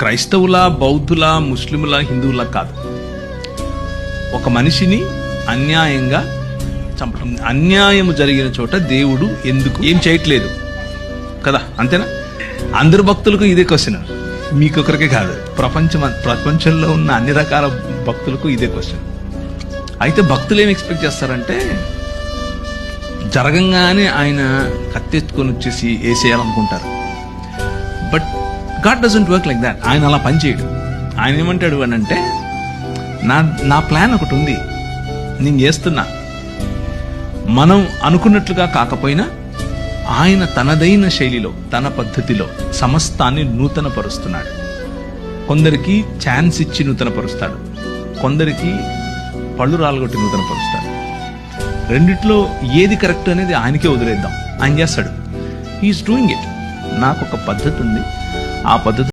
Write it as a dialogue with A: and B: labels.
A: క్రైస్తవుల, బౌద్ధుల, ముస్లిముల, హిందువుల కాదు. ఒక మనిషిని అన్యాయంగా చంపడం, అన్యాయం జరిగిన చోట దేవుడు ఎందుకు ఏం చేయట్లేదు కదా, అంతేనా? అందరు భక్తులకు ఇదే క్వశ్చన్, మీకొకరికే కాదు, ప్రపంచంలో ఉన్న అన్ని రకాల భక్తులకు ఇదే క్వశ్చన్. అయితే భక్తులు ఏం ఎక్స్పెక్ట్ చేస్తారంటే, జరగంగానే ఆయన కత్తెత్తుకొని వచ్చేసి వేసేయాలనుకుంటారు. But God doesn't work like that. ఆయన అలా పనిచేయడు. ఆయన ఏమంటాడు అని అంటే, నా ప్లాన్ ఒకటి ఉంది, నేను చేస్తున్నా. మనం అనుకున్నట్లుగా కాకపోయినా ఆయన తనదైన శైలిలో, తన పద్ధతిలో సమస్తాన్ని నూతనపరుస్తున్నాడు. కొందరికి ఛాన్స్ ఇచ్చి నూతనపరుస్తాడు, కొందరికి పళ్ళు రాలగొట్టి నూతనపరుస్తాడు. రెండిట్లో ఏది కరెక్ట్ అనేది ఆయనకే వదిలేద్దాం, ఆయన చేస్తాడు. He's doing it. నాకు ఒక పద్ధతి ఉంది, ఆ పద్ధతి